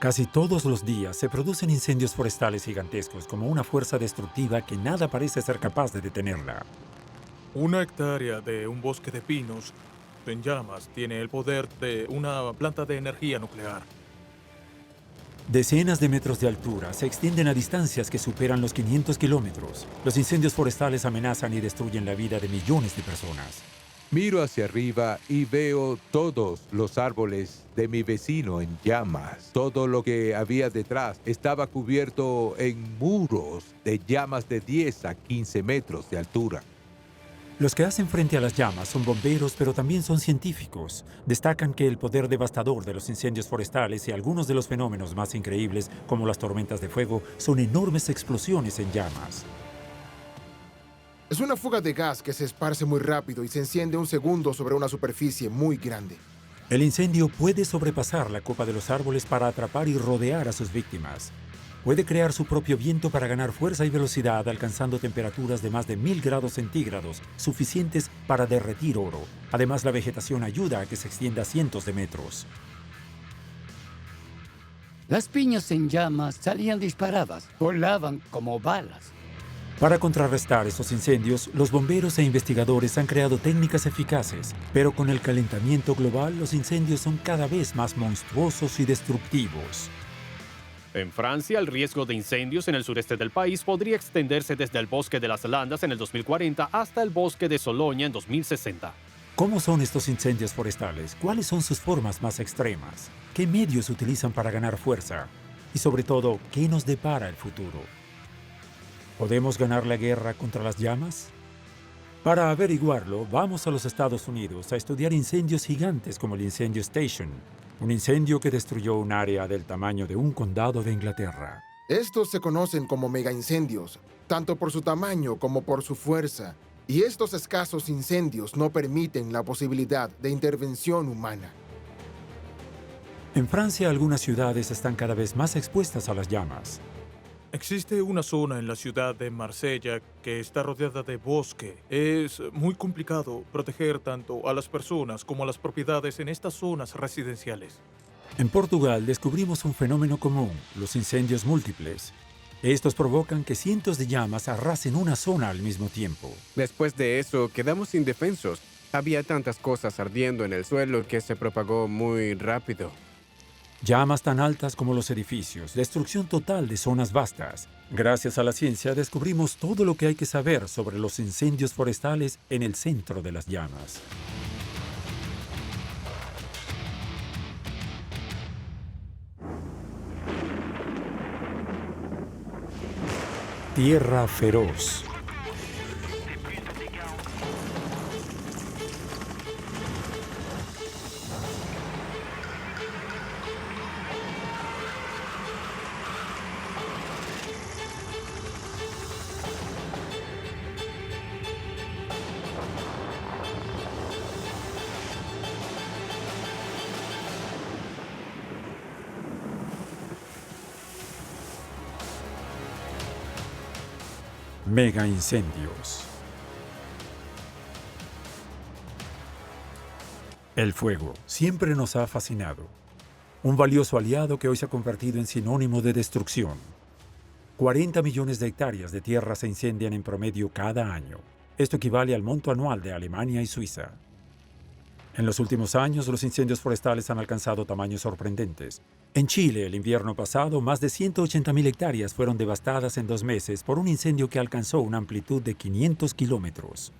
Casi todos los días se producen incendios forestales gigantescos como una fuerza destructiva que nada parece ser capaz de detenerla. Una hectárea de un bosque de pinos en llamas tiene el poder de una planta de energía nuclear. Decenas de metros de altura se extienden a distancias que superan los 500 kilómetros. Los incendios forestales amenazan y destruyen la vida de millones de personas. Miro hacia arriba y veo todos los árboles de mi vecino en llamas. Todo lo que había detrás estaba cubierto en muros de llamas de 10 a 15 metros de altura. Los que hacen frente a las llamas son bomberos, pero también son científicos. Destacan que el poder devastador de los incendios forestales y algunos de los fenómenos más increíbles, como las tormentas de fuego, son enormes explosiones en llamas. Es una fuga de gas que se esparce muy rápido y se enciende un segundo sobre una superficie muy grande. El incendio puede sobrepasar la copa de los árboles para atrapar y rodear a sus víctimas. Puede crear su propio viento para ganar fuerza y velocidad, alcanzando temperaturas de más de 1000 grados centígrados, suficientes para derretir oro. Además, la vegetación ayuda a que se extienda cientos de metros. Las piñas en llamas salían disparadas, volaban como balas. Para contrarrestar estos incendios, los bomberos e investigadores han creado técnicas eficaces, pero con el calentamiento global, los incendios son cada vez más monstruosos y destructivos. En Francia, el riesgo de incendios en el sureste del país podría extenderse desde el bosque de las Landas en el 2040 hasta el bosque de Soloña en 2060. ¿Cómo son estos incendios forestales? ¿Cuáles son sus formas más extremas? ¿Qué medios utilizan para ganar fuerza? Y sobre todo, ¿qué nos depara el futuro? ¿Podemos ganar la guerra contra las llamas? Para averiguarlo, vamos a los Estados Unidos a estudiar incendios gigantes como el incendio Station, un incendio que destruyó un área del tamaño de un condado de Inglaterra. Estos se conocen como megaincendios, tanto por su tamaño como por su fuerza. Y estos escasos incendios no permiten la posibilidad de intervención humana. En Francia, algunas ciudades están cada vez más expuestas a las llamas. Existe una zona en la ciudad de Marsella que está rodeada de bosque. Es muy complicado proteger tanto a las personas como a las propiedades en estas zonas residenciales. En Portugal descubrimos un fenómeno común, los incendios múltiples. Estos provocan que cientos de llamas arrasen una zona al mismo tiempo. Después de eso, quedamos indefensos. Había tantas cosas ardiendo en el suelo que se propagó muy rápido. Llamas tan altas como los edificios, destrucción total de zonas vastas. Gracias a la ciencia descubrimos todo lo que hay que saber sobre los incendios forestales en el centro de las llamas. Tierra feroz. Mega incendios. El fuego siempre nos ha fascinado. Un valioso aliado que hoy se ha convertido en sinónimo de destrucción. 40 millones de hectáreas de tierra se incendian en promedio cada año. Esto equivale al monto anual de Alemania y Suiza. En los últimos años, los incendios forestales han alcanzado tamaños sorprendentes. En Chile, el invierno pasado, más de 180.000 hectáreas fueron devastadas en 2 meses por un incendio que alcanzó una amplitud de 500 kilómetros.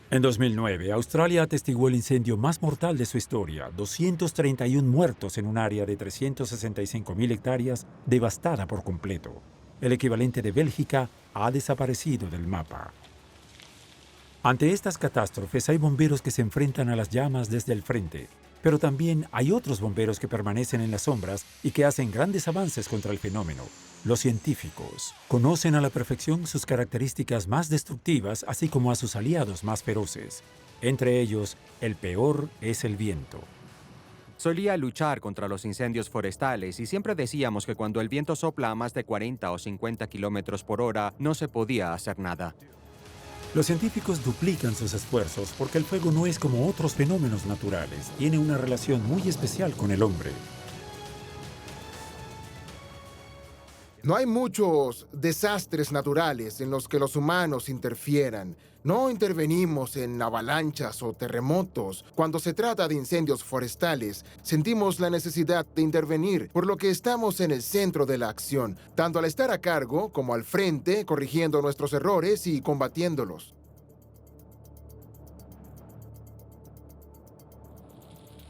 En 2009, Australia atestiguó el incendio más mortal de su historia, 231 muertos en un área de 365.000 hectáreas devastada por completo. El equivalente de Bélgica ha desaparecido del mapa. Ante estas catástrofes hay bomberos que se enfrentan a las llamas desde el frente, pero también hay otros bomberos que permanecen en las sombras y que hacen grandes avances contra el fenómeno. Los científicos conocen a la perfección sus características más destructivas, así como a sus aliados más feroces. Entre ellos, el peor es el viento. Solía luchar contra los incendios forestales y siempre decíamos que cuando el viento sopla a más de 40 o 50 kilómetros por hora, no se podía hacer nada. Los científicos duplican sus esfuerzos porque el fuego no es como otros fenómenos naturales, tiene una relación muy especial con el hombre. No hay muchos desastres naturales en los que los humanos interfieran. No intervenimos en avalanchas o terremotos. Cuando se trata de incendios forestales, sentimos la necesidad de intervenir, por lo que estamos en el centro de la acción, tanto al estar a cargo como al frente, corrigiendo nuestros errores y combatiéndolos.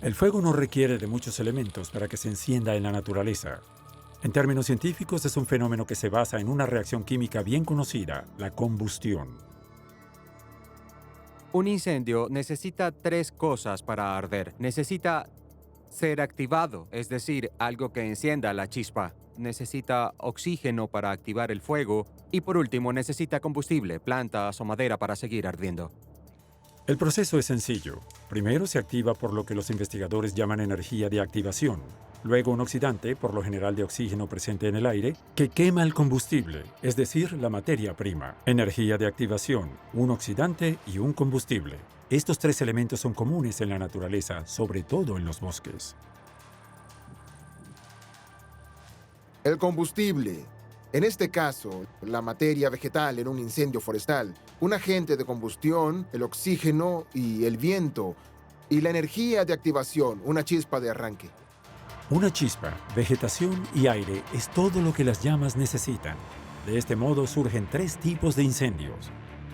El fuego no requiere de muchos elementos para que se encienda en la naturaleza. En términos científicos, es un fenómeno que se basa en una reacción química bien conocida, la combustión. Un incendio necesita 3 cosas para arder. Necesita ser activado, es decir, algo que encienda la chispa. Necesita oxígeno para activar el fuego. Y por último, necesita combustible, plantas o madera para seguir ardiendo. El proceso es sencillo. Primero se activa por lo que los investigadores llaman energía de activación. Luego un oxidante, por lo general de oxígeno presente en el aire, que quema el combustible, es decir, la materia prima. Energía de activación, un oxidante y un combustible. Estos 3 elementos son comunes en la naturaleza, sobre todo en los bosques. El combustible. En este caso, la materia vegetal en un incendio forestal, un agente de combustión, el oxígeno y el viento, y la energía de activación, una chispa de arranque. Una chispa, vegetación y aire es todo lo que las llamas necesitan. De este modo surgen 3 tipos de incendios.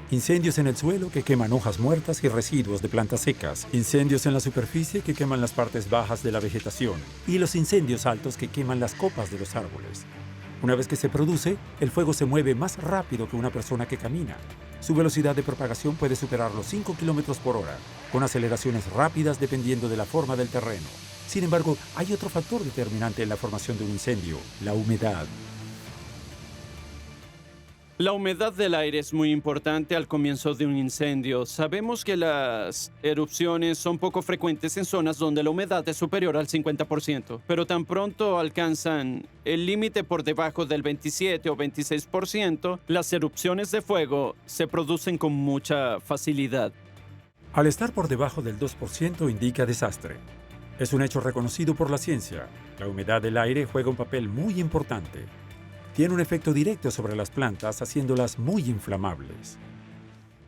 Incendios en el suelo que queman hojas muertas y residuos de plantas secas. Incendios en la superficie que queman las partes bajas de la vegetación. Y los incendios altos que queman las copas de los árboles. Una vez que se produce, el fuego se mueve más rápido que una persona que camina. Su velocidad de propagación puede superar los 5 kilómetros por hora, con aceleraciones rápidas dependiendo de la forma del terreno. Sin embargo, hay otro factor determinante en la formación de un incendio: la humedad. La humedad del aire es muy importante al comienzo de un incendio. Sabemos que las erupciones son poco frecuentes en zonas donde la humedad es superior al 50%, pero tan pronto alcanzan el límite por debajo del 27 o 26%, las erupciones de fuego se producen con mucha facilidad. Al estar por debajo del 2% indica desastre. Es un hecho reconocido por la ciencia. La humedad del aire juega un papel muy importante. Tiene un efecto directo sobre las plantas, haciéndolas muy inflamables.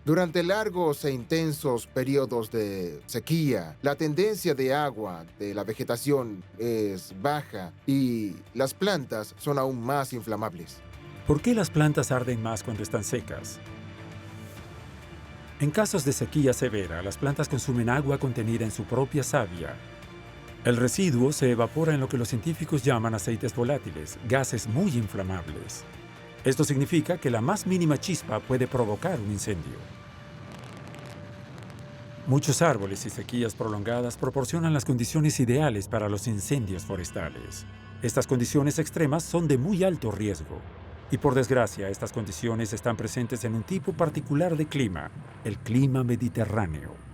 Durante largos e intensos periodos de sequía, la tendencia de agua de la vegetación es baja y las plantas son aún más inflamables. ¿Por qué las plantas arden más cuando están secas? En casos de sequía severa, las plantas consumen agua contenida en su propia savia. El residuo se evapora en lo que los científicos llaman aceites volátiles, gases muy inflamables. Esto significa que la más mínima chispa puede provocar un incendio. Muchos árboles y sequías prolongadas proporcionan las condiciones ideales para los incendios forestales. Estas condiciones extremas son de muy alto riesgo. Y por desgracia, estas condiciones están presentes en un tipo particular de clima, el clima mediterráneo.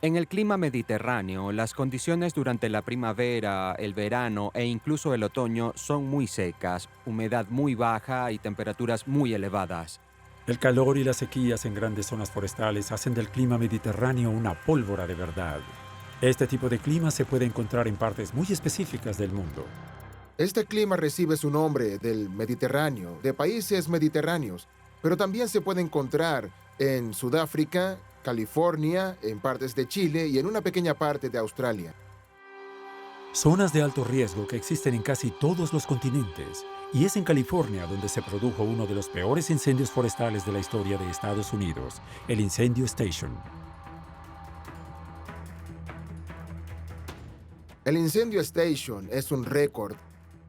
En el clima mediterráneo, las condiciones durante la primavera, el verano e incluso el otoño son muy secas, humedad muy baja y temperaturas muy elevadas. El calor y las sequías en grandes zonas forestales hacen del clima mediterráneo una pólvora de verdad. Este tipo de clima se puede encontrar en partes muy específicas del mundo. Este clima recibe su nombre del Mediterráneo, de países mediterráneos, pero también se puede encontrar en Sudáfrica, California, en partes de Chile y en una pequeña parte de Australia. Zonas de alto riesgo que existen en casi todos los continentes, y es en California donde se produjo uno de los peores incendios forestales de la historia de Estados Unidos, el Incendio Station. El Incendio Station es un récord,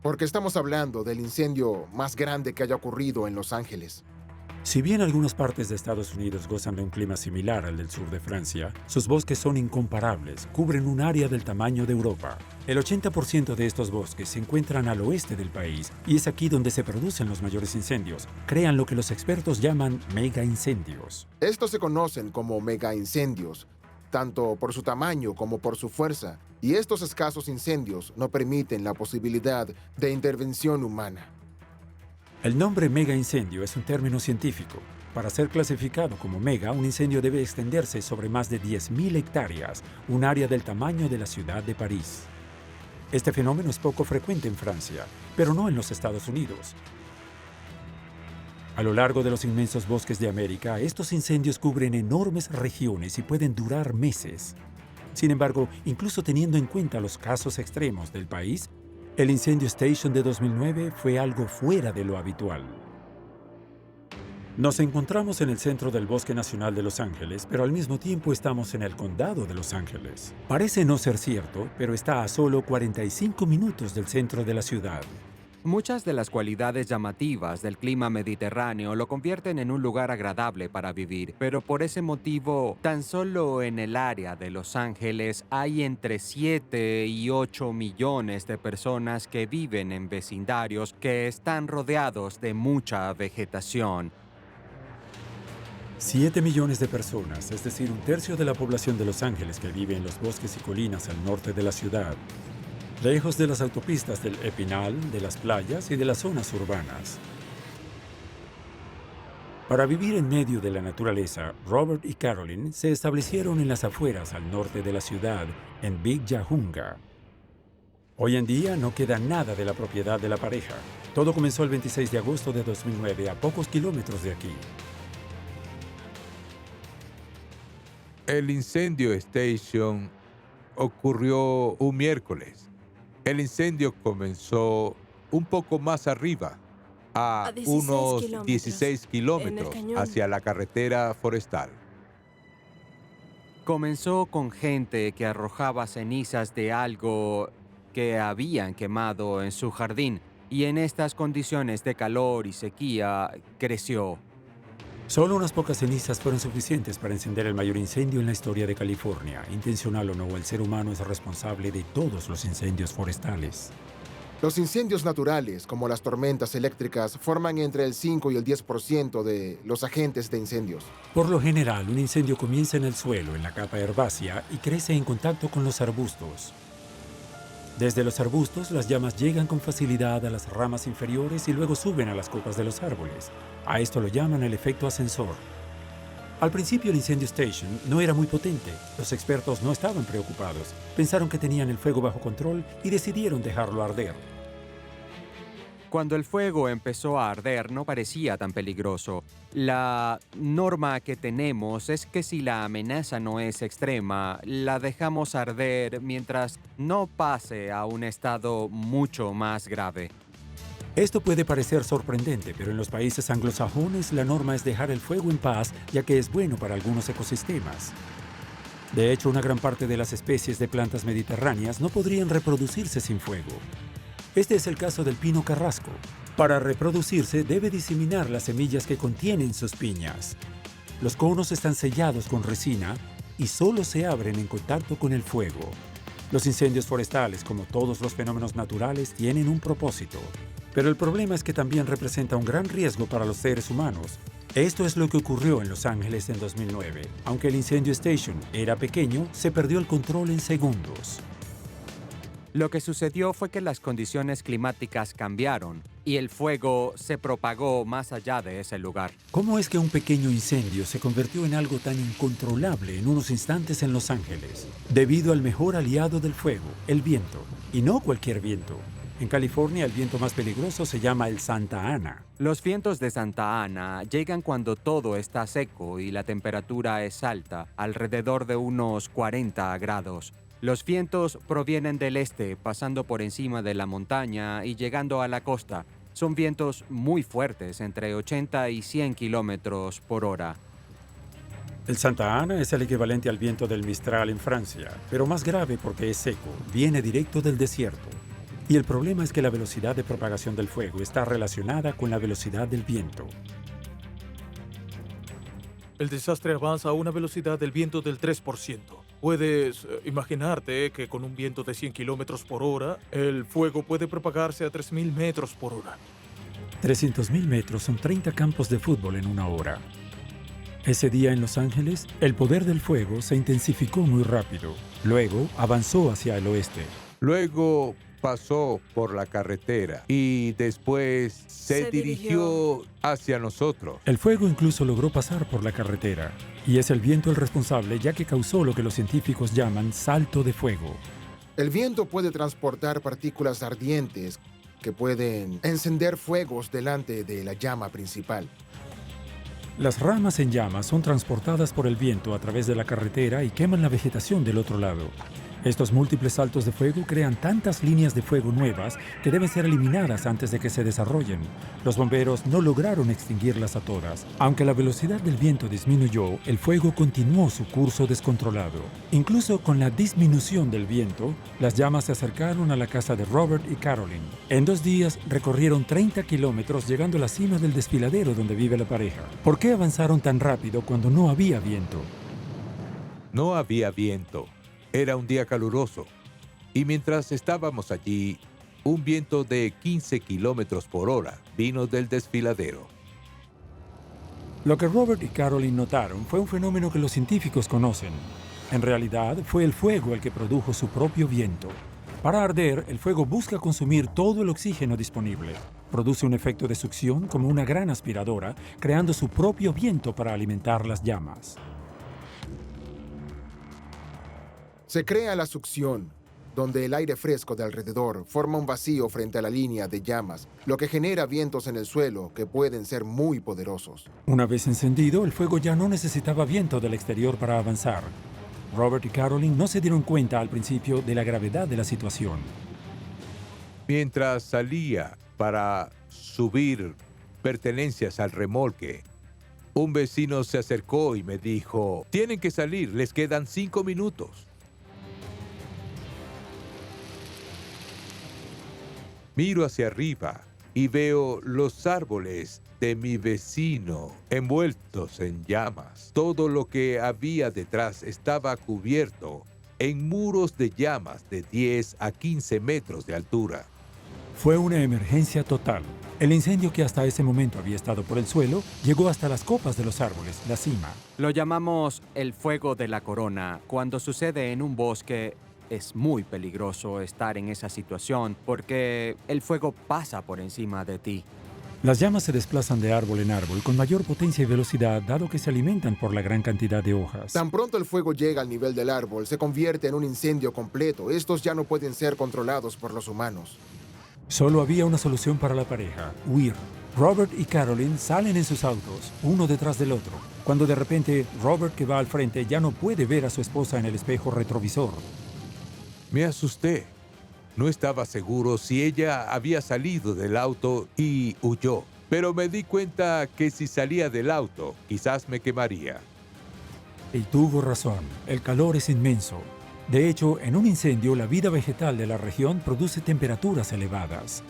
porque estamos hablando del incendio más grande que haya ocurrido en Los Ángeles. Si bien algunas partes de Estados Unidos gozan de un clima similar al del sur de Francia, sus bosques son incomparables, cubren un área del tamaño de Europa. El 80% de estos bosques se encuentran al oeste del país y es aquí donde se producen los mayores incendios. Crean lo que los expertos llaman mega incendios. Estos se conocen como mega incendios, tanto por su tamaño como por su fuerza, y estos escasos incendios no permiten la posibilidad de intervención humana. El nombre mega incendio es un término científico. Para ser clasificado como mega, un incendio debe extenderse sobre más de 10.000 hectáreas, un área del tamaño de la ciudad de París. Este fenómeno es poco frecuente en Francia, pero no en los Estados Unidos. A lo largo de los inmensos bosques de América, estos incendios cubren enormes regiones y pueden durar meses. Sin embargo, incluso teniendo en cuenta los casos extremos del país, el incendio Station de 2009 fue algo fuera de lo habitual. Nos encontramos en el centro del Bosque Nacional de Los Ángeles, pero al mismo tiempo estamos en el condado de Los Ángeles. Parece no ser cierto, pero está a solo 45 minutos del centro de la ciudad. Muchas de las cualidades llamativas del clima mediterráneo lo convierten en un lugar agradable para vivir, pero por ese motivo, tan solo en el área de Los Ángeles hay entre 7 y 8 millones de personas que viven en vecindarios que están rodeados de mucha vegetación. 7 millones de personas, es decir, un tercio de la población de Los Ángeles que vive en los bosques y colinas al norte de la ciudad, lejos de las autopistas del Epinal, de las playas y de las zonas urbanas. Para vivir en medio de la naturaleza, Robert y Carolyn se establecieron en las afueras al norte de la ciudad, en Big Yahunga. Hoy en día no queda nada de la propiedad de la pareja. Todo comenzó el 26 de agosto de 2009, a pocos kilómetros de aquí. El incendio Station ocurrió un miércoles. El incendio comenzó un poco más arriba, a 16 kilómetros hacia la carretera forestal. Comenzó con gente que arrojaba cenizas de algo que habían quemado en su jardín, y en estas condiciones de calor y sequía creció. Solo unas pocas cenizas fueron suficientes para encender el mayor incendio en la historia de California. Intencional o no, el ser humano es responsable de todos los incendios forestales. Los incendios naturales, como las tormentas eléctricas, forman entre el 5 y el 10% de los agentes de incendios. Por lo general, un incendio comienza en el suelo, en la capa herbácea, y crece en contacto con los arbustos. Desde los arbustos, las llamas llegan con facilidad a las ramas inferiores y luego suben a las copas de los árboles. A esto lo llaman el efecto ascensor. Al principio el incendio Station no era muy potente. Los expertos no estaban preocupados. Pensaron que tenían el fuego bajo control y decidieron dejarlo arder. Cuando el fuego empezó a arder no parecía tan peligroso. La norma que tenemos es que si la amenaza no es extrema, la dejamos arder mientras no pase a un estado mucho más grave. Esto puede parecer sorprendente, pero en los países anglosajones la norma es dejar el fuego en paz, ya que es bueno para algunos ecosistemas. De hecho, una gran parte de las especies de plantas mediterráneas no podrían reproducirse sin fuego. Este es el caso del pino carrasco. Para reproducirse, debe diseminar las semillas que contienen sus piñas. Los conos están sellados con resina y solo se abren en contacto con el fuego. Los incendios forestales, como todos los fenómenos naturales, tienen un propósito. Pero el problema es que también representa un gran riesgo para los seres humanos. Esto es lo que ocurrió en Los Ángeles en 2009. Aunque el incendio Station era pequeño, se perdió el control en segundos. Lo que sucedió fue que las condiciones climáticas cambiaron y el fuego se propagó más allá de ese lugar. ¿Cómo es que un pequeño incendio se convirtió en algo tan incontrolable en unos instantes en Los Ángeles? Debido al mejor aliado del fuego, el viento. Y no cualquier viento. En California, el viento más peligroso se llama el Santa Ana. Los vientos de Santa Ana llegan cuando todo está seco y la temperatura es alta, alrededor de unos 40 grados. Los vientos provienen del este, pasando por encima de la montaña y llegando a la costa. Son vientos muy fuertes, entre 80 y 100 kilómetros por hora. El Santa Ana es el equivalente al viento del Mistral en Francia, pero más grave porque es seco, viene directo del desierto. Y el problema es que la velocidad de propagación del fuego está relacionada con la velocidad del viento. El desastre avanza a una velocidad del viento del 3%. Puedes imaginarte que con un viento de 100 kilómetros por hora, el fuego puede propagarse a 3.000 metros por hora. 300.000 metros son 30 campos de fútbol en una hora. Ese día en Los Ángeles, el poder del fuego se intensificó muy rápido. Luego avanzó hacia el oeste. Luego pasó por la carretera y después se dirigió hacia nosotros. El fuego incluso logró pasar por la carretera. Y es el viento el responsable, ya que causó lo que los científicos llaman salto de fuego. El viento puede transportar partículas ardientes que pueden encender fuegos delante de la llama principal. Las ramas en llamas son transportadas por el viento a través de la carretera y queman la vegetación del otro lado. Estos múltiples saltos de fuego crean tantas líneas de fuego nuevas que deben ser eliminadas antes de que se desarrollen. Los bomberos no lograron extinguirlas a todas. Aunque la velocidad del viento disminuyó, el fuego continuó su curso descontrolado. Incluso con la disminución del viento, las llamas se acercaron a la casa de Robert y Carolyn. En 2 días recorrieron 30 kilómetros llegando a la cima del desfiladero donde vive la pareja. ¿Por qué avanzaron tan rápido cuando no había viento? No había viento. Era un día caluroso, y mientras estábamos allí, un viento de 15 kilómetros por hora vino del desfiladero. Lo que Robert y Carolyn notaron fue un fenómeno que los científicos conocen. En realidad, fue el fuego el que produjo su propio viento. Para arder, el fuego busca consumir todo el oxígeno disponible. Produce un efecto de succión como una gran aspiradora, creando su propio viento para alimentar las llamas. Se crea la succión, donde el aire fresco de alrededor forma un vacío frente a la línea de llamas, lo que genera vientos en el suelo que pueden ser muy poderosos. Una vez encendido, el fuego ya no necesitaba viento del exterior para avanzar. Robert y Carolyn no se dieron cuenta al principio de la gravedad de la situación. Mientras salía para subir pertenencias al remolque, un vecino se acercó y me dijo: «Tienen que salir, les quedan 5 minutos». Miro hacia arriba y veo los árboles de mi vecino envueltos en llamas. Todo lo que había detrás estaba cubierto en muros de llamas de 10 a 15 metros de altura. Fue una emergencia total. El incendio, que hasta ese momento había estado por el suelo, llegó hasta las copas de los árboles, la cima. Lo llamamos el fuego de la corona. Cuando sucede en un bosque, es muy peligroso estar en esa situación porque el fuego pasa por encima de ti. Las llamas se desplazan de árbol en árbol con mayor potencia y velocidad, dado que se alimentan por la gran cantidad de hojas. Tan pronto el fuego llega al nivel del árbol, se convierte en un incendio completo. Estos ya no pueden ser controlados por los humanos. Solo había una solución para la pareja: huir. Robert y Carolyn salen en sus autos, uno detrás del otro, cuando de repente Robert, que va al frente, ya no puede ver a su esposa en el espejo retrovisor. Me asusté. No estaba seguro si ella había salido del auto y huyó, pero me di cuenta que si salía del auto, quizás me quemaría. Y tuvo razón, el calor es inmenso. De hecho, en un incendio, la vida vegetal de la región produce temperaturas elevadas.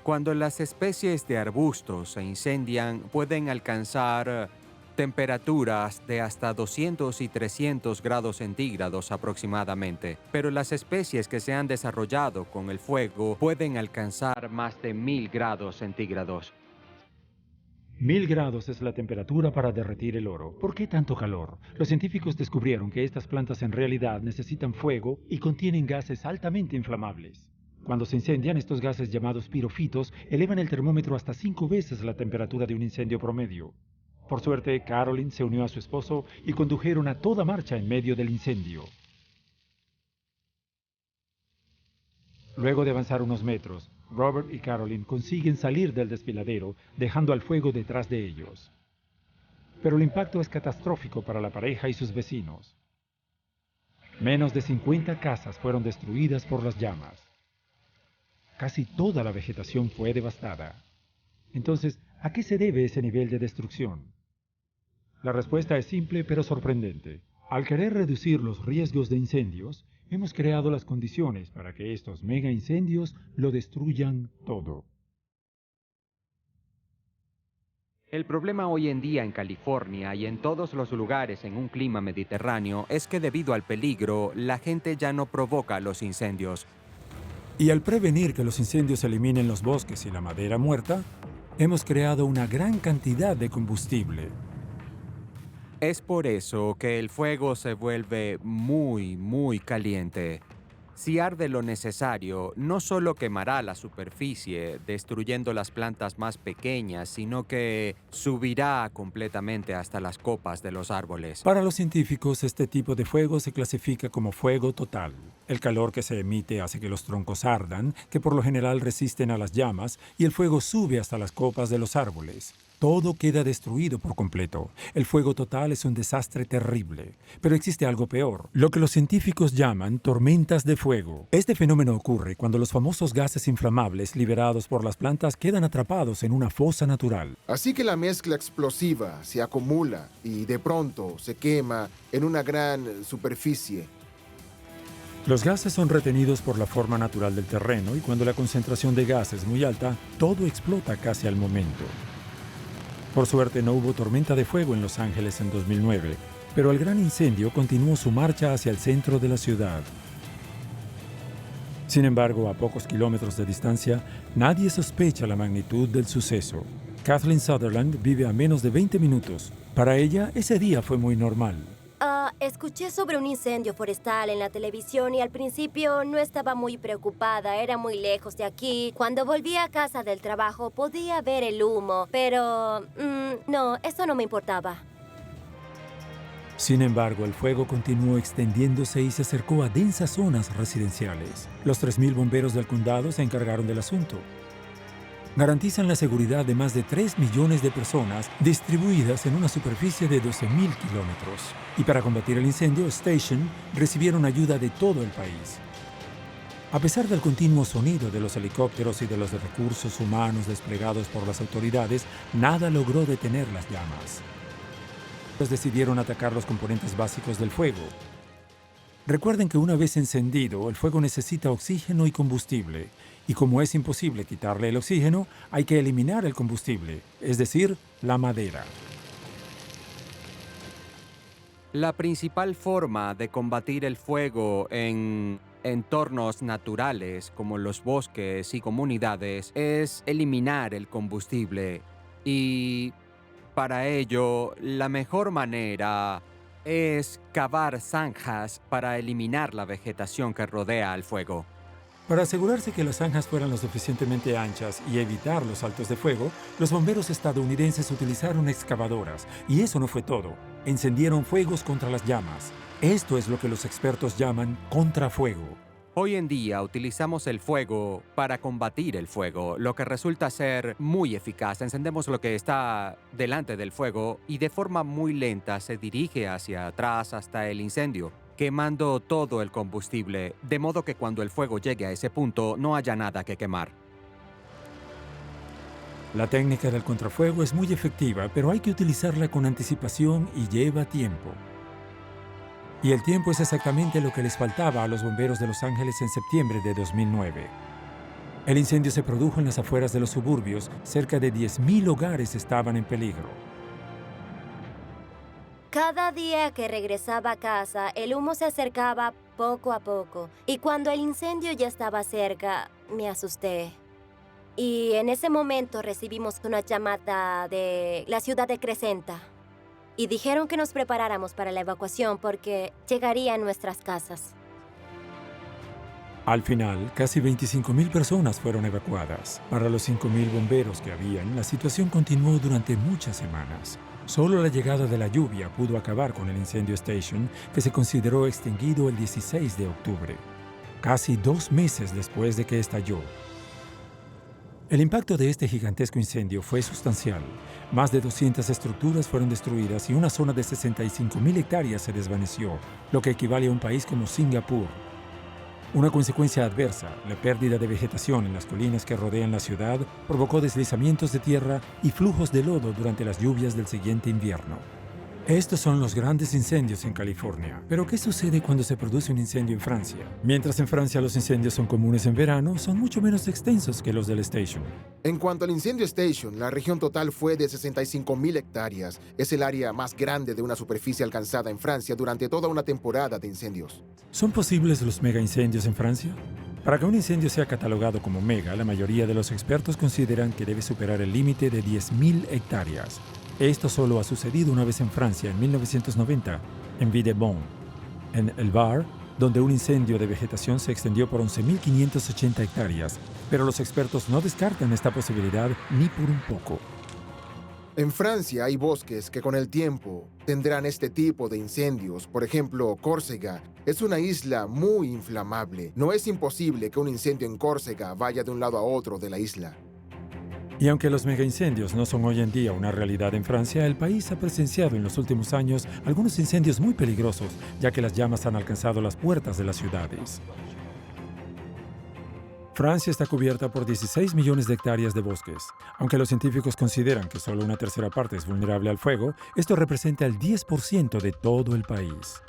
Cuando las especies de arbustos se incendian, pueden alcanzar temperaturas de hasta 200 y 300 grados centígrados aproximadamente. Pero las especies que se han desarrollado con el fuego pueden alcanzar más de 1000 grados centígrados. 1000 grados es la temperatura para derretir el oro. ¿Por qué tanto calor? Los científicos descubrieron que estas plantas en realidad necesitan fuego y contienen gases altamente inflamables. Cuando se incendian, estos gases llamados pirofitos elevan el termómetro hasta 5 veces la temperatura de un incendio promedio. Por suerte, Carolyn se unió a su esposo y condujeron a toda marcha en medio del incendio. Luego de avanzar unos metros, Robert y Carolyn consiguen salir del desfiladero, dejando al fuego detrás de ellos. Pero el impacto es catastrófico para la pareja y sus vecinos. Menos de 50 casas fueron destruidas por las llamas. Casi toda la vegetación fue devastada. Entonces, ¿a qué se debe ese nivel de destrucción? La respuesta es simple pero sorprendente. Al querer reducir los riesgos de incendios, hemos creado las condiciones para que estos mega incendios lo destruyan todo. El problema hoy en día en California y en todos los lugares en un clima mediterráneo es que debido al peligro, la gente ya no provoca los incendios. Y al prevenir que los incendios eliminen los bosques y la madera muerta, hemos creado una gran cantidad de combustible. Es por eso que el fuego se vuelve muy caliente. Si arde lo necesario, no solo quemará la superficie, destruyendo las plantas más pequeñas, sino que subirá completamente hasta las copas de los árboles. Para los científicos, este tipo de fuego se clasifica como fuego total. El calor que se emite hace que los troncos ardan, que por lo general resisten a las llamas, y el fuego sube hasta las copas de los árboles. Todo queda destruido por completo. El fuego total es un desastre terrible. Pero existe algo peor, lo que los científicos llaman tormentas de fuego. Este fenómeno ocurre cuando los famosos gases inflamables liberados por las plantas quedan atrapados en una fosa natural. Así que la mezcla explosiva se acumula y de pronto se quema en una gran superficie. Los gases son retenidos por la forma natural del terreno y cuando la concentración de gas es muy alta, todo explota casi al momento. Por suerte no hubo tormenta de fuego en Los Ángeles en 2009, pero el gran incendio continuó su marcha hacia el centro de la ciudad. Sin embargo, a pocos kilómetros de distancia, nadie sospecha la magnitud del suceso. Kathleen Sutherland vive a menos de 20 minutos. Para ella, ese día fue muy normal. Escuché sobre un incendio forestal en la televisión y al principio no estaba muy preocupada, era muy lejos de aquí. Cuando volví a casa del trabajo podía ver el humo, pero no, eso no me importaba. Sin embargo, el fuego continuó extendiéndose y se acercó a densas zonas residenciales. Los 3.000 bomberos del condado se encargaron del asunto. Garantizan la seguridad de más de 3 millones de personas distribuidas en una superficie de 12.000 kilómetros. Y para combatir el incendio, Station recibieron ayuda de todo el país. A pesar del continuo sonido de los helicópteros y de los recursos humanos desplegados por las autoridades, nada logró detener las llamas. Ellos decidieron atacar los componentes básicos del fuego. Recuerden que una vez encendido, el fuego necesita oxígeno y combustible. Y como es imposible quitarle el oxígeno, hay que eliminar el combustible, es decir, la madera. La principal forma de combatir el fuego en entornos naturales como los bosques y comunidades es eliminar el combustible. Y para ello, la mejor manera es cavar zanjas para eliminar la vegetación que rodea al fuego. Para asegurarse que las zanjas fueran lo suficientemente anchas y evitar los saltos de fuego, los bomberos estadounidenses utilizaron excavadoras. Y eso no fue todo. Encendieron fuegos contra las llamas. Esto es lo que los expertos llaman contrafuego. Hoy en día utilizamos el fuego para combatir el fuego, lo que resulta ser muy eficaz. Encendemos lo que está delante del fuego y de forma muy lenta se dirige hacia atrás hasta el incendio, quemando todo el combustible, de modo que cuando el fuego llegue a ese punto no haya nada que quemar. La técnica del contrafuego es muy efectiva, pero hay que utilizarla con anticipación y lleva tiempo. Y el tiempo es exactamente lo que les faltaba a los bomberos de Los Ángeles en septiembre de 2009. El incendio se produjo en las afueras de los suburbios. Cerca de 10.000 hogares estaban en peligro. Cada día que regresaba a casa, el humo se acercaba poco a poco. Y cuando el incendio ya estaba cerca, me asusté. Y en ese momento recibimos una llamada de la ciudad de Crescenta. Y dijeron que nos preparáramos para la evacuación porque llegaría a nuestras casas. Al final, casi 25.000 personas fueron evacuadas. Para los 5.000 bomberos que habían, la situación continuó durante muchas semanas. Solo la llegada de la lluvia pudo acabar con el incendio Station, que se consideró extinguido el 16 de octubre, casi 2 meses después de que estalló. El impacto de este gigantesco incendio fue sustancial. Más de 200 estructuras fueron destruidas y una zona de 65.000 hectáreas se desvaneció, lo que equivale a un país como Singapur. Una consecuencia adversa, la pérdida de vegetación en las colinas que rodean la ciudad, provocó deslizamientos de tierra y flujos de lodo durante las lluvias del siguiente invierno. Estos son los grandes incendios en California. Pero ¿qué sucede cuando se produce un incendio en Francia? Mientras en Francia los incendios son comunes en verano, son mucho menos extensos que los del Station. En cuanto al incendio Station, la región total fue de 65.000 hectáreas. Es el área más grande de una superficie alcanzada en Francia durante toda una temporada de incendios. ¿Son posibles los mega incendios en Francia? Para que un incendio sea catalogado como mega, la mayoría de los expertos consideran que debe superar el límite de 10.000 hectáreas. Esto solo ha sucedido una vez en Francia, en 1990, en Villebon, en El Var donde un incendio de vegetación se extendió por 11.580 hectáreas, pero los expertos no descartan esta posibilidad ni por un poco. En Francia hay bosques que con el tiempo tendrán este tipo de incendios. Por ejemplo, Córcega es una isla muy inflamable. No es imposible que un incendio en Córcega vaya de un lado a otro de la isla. Y aunque los megaincendios no son hoy en día una realidad en Francia, el país ha presenciado en los últimos años algunos incendios muy peligrosos, ya que las llamas han alcanzado las puertas de las ciudades. Francia está cubierta por 16 millones de hectáreas de bosques. Aunque los científicos consideran que solo una tercera parte es vulnerable al fuego, esto representa el 10% de todo el país.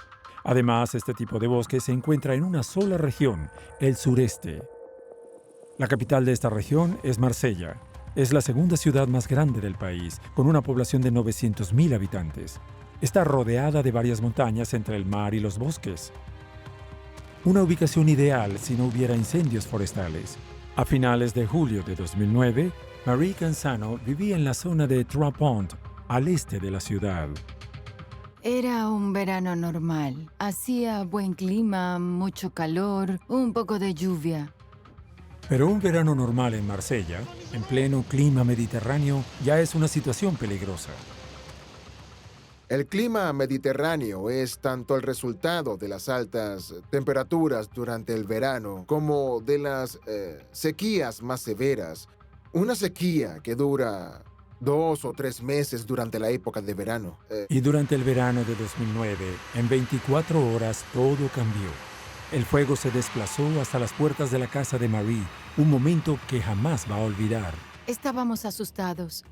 Además, este tipo de bosque se encuentra en una sola región, el sureste. La capital de esta región es Marsella. Es la segunda ciudad más grande del país, con una población de 900.000 habitantes. Está rodeada de varias montañas entre el mar y los bosques. Una ubicación ideal si no hubiera incendios forestales. A finales de julio de 2009, Marie Canzano vivía en la zona de Trois Ponts, al este de la ciudad. Era un verano normal. Hacía buen clima, mucho calor, un poco de lluvia. Pero un verano normal en Marsella, en pleno clima mediterráneo, ya es una situación peligrosa. El clima mediterráneo es tanto el resultado de las altas temperaturas durante el verano como de las sequías más severas. Una sequía que dura 2 o 3 meses durante la época de verano. Y durante el verano de 2009, en 24 horas, todo cambió. El fuego se desplazó hasta las puertas de la casa de Marie, un momento que jamás va a olvidar. Estábamos asustados.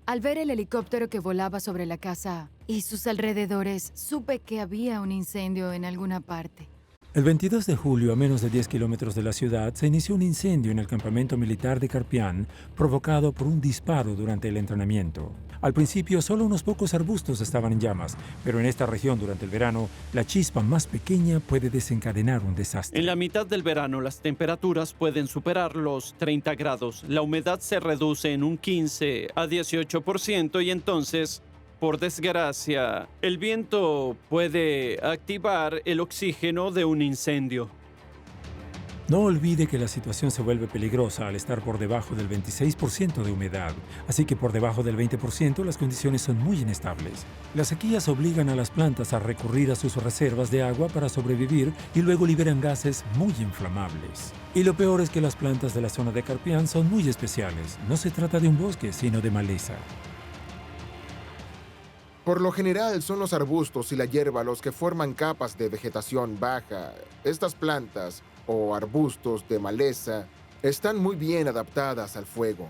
Al ver el helicóptero que volaba sobre la casa y sus alrededores, supe que había un incendio en alguna parte. El 22 de julio, a menos de 10 kilómetros de la ciudad, se inició un incendio en el campamento militar de Carpián, provocado por un disparo durante el entrenamiento. Al principio, solo unos pocos arbustos estaban en llamas, pero en esta región, durante el verano, la chispa más pequeña puede desencadenar un desastre. En la mitad del verano, las temperaturas pueden superar los 30 grados. La humedad se reduce en un 15 a 18% y entonces, por desgracia, el viento puede activar el oxígeno de un incendio. No olvide que la situación se vuelve peligrosa al estar por debajo del 26% de humedad, así que por debajo del 20% las condiciones son muy inestables. Las sequías obligan a las plantas a recurrir a sus reservas de agua para sobrevivir y luego liberan gases muy inflamables. Y lo peor es que las plantas de la zona de Carpián son muy especiales. No se trata de un bosque, sino de maleza. Por lo general son los arbustos y la hierba los que forman capas de vegetación baja. Estas plantas o arbustos de maleza están muy bien adaptadas al fuego.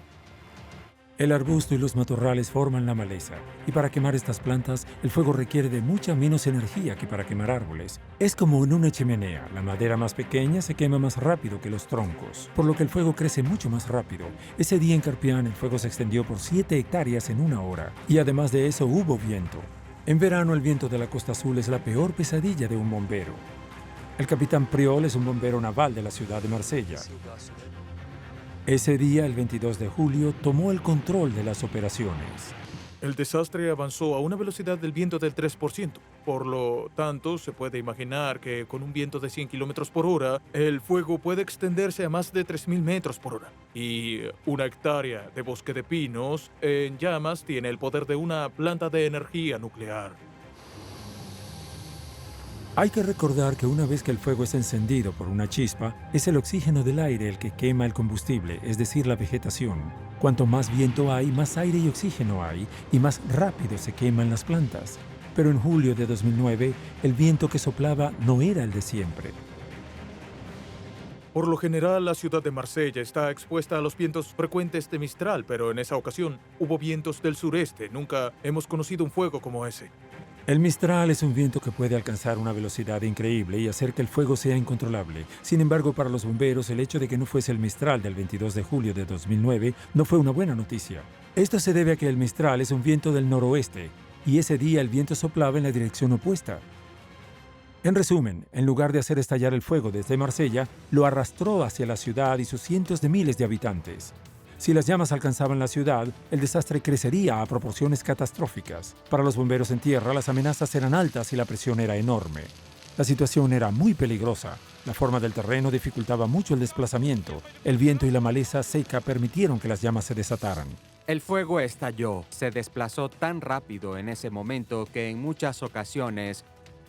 El arbusto y los matorrales forman la maleza, y para quemar estas plantas, el fuego requiere de mucha menos energía que para quemar árboles. Es como en una chimenea, la madera más pequeña se quema más rápido que los troncos, por lo que el fuego crece mucho más rápido. Ese día en Carpián el fuego se extendió por 7 hectáreas en 1 hora, y además de eso hubo viento. En verano el viento de la Costa Azul es la peor pesadilla de un bombero. El capitán Priol es un bombero naval de la ciudad de Marsella. Ese día, el 22 de julio, tomó el control de las operaciones. El desastre avanzó a una velocidad del viento del 3%. Por lo tanto, se puede imaginar que con un viento de 100 kilómetros por hora, el fuego puede extenderse a más de 3.000 metros por hora. Y 1 hectárea de bosque de pinos en llamas tiene el poder de una planta de energía nuclear. Hay que recordar que una vez que el fuego es encendido por una chispa, es el oxígeno del aire el que quema el combustible, es decir, la vegetación. Cuanto más viento hay, más aire y oxígeno hay, y más rápido se queman las plantas. Pero en julio de 2009, el viento que soplaba no era el de siempre. Por lo general, la ciudad de Marsella está expuesta a los vientos frecuentes de Mistral, pero en esa ocasión hubo vientos del sureste. Nunca hemos conocido un fuego como ese. El Mistral es un viento que puede alcanzar una velocidad increíble y hacer que el fuego sea incontrolable. Sin embargo, para los bomberos, el hecho de que no fuese el Mistral del 22 de julio de 2009 no fue una buena noticia. Esto se debe a que el Mistral es un viento del noroeste, y ese día el viento soplaba en la dirección opuesta. En resumen, en lugar de hacer estallar el fuego desde Marsella, lo arrastró hacia la ciudad y sus cientos de miles de habitantes. Si las llamas alcanzaban la ciudad, el desastre crecería a proporciones catastróficas. Para los bomberos en tierra, las amenazas eran altas y la presión era enorme. La situación era muy peligrosa. La forma del terreno dificultaba mucho el desplazamiento. El viento y la maleza seca permitieron que las llamas se desataran. El fuego estalló. Se desplazó tan rápido en ese momento que en muchas ocasiones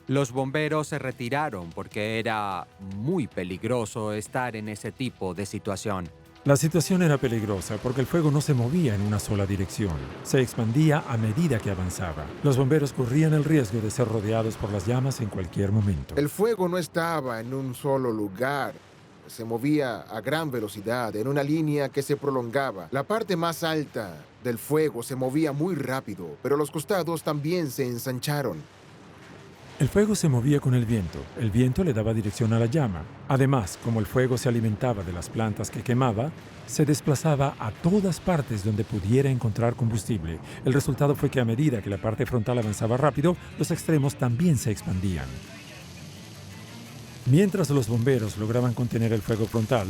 los bomberos se retiraron porque era muy peligroso estar en ese tipo de situación. La situación era peligrosa porque el fuego no se movía en una sola dirección. Se expandía a medida que avanzaba. Los bomberos corrían el riesgo de ser rodeados por las llamas en cualquier momento. El fuego no estaba en un solo lugar. Se movía a gran velocidad en una línea que se prolongaba. La parte más alta del fuego se movía muy rápido, pero los costados también se ensancharon. El fuego se movía con el viento. El viento le daba dirección a la llama. Además, como el fuego se alimentaba de las plantas que quemaba, se desplazaba a todas partes donde pudiera encontrar combustible. El resultado fue que a medida que la parte frontal avanzaba rápido, los extremos también se expandían. Mientras los bomberos lograban contener el fuego frontal,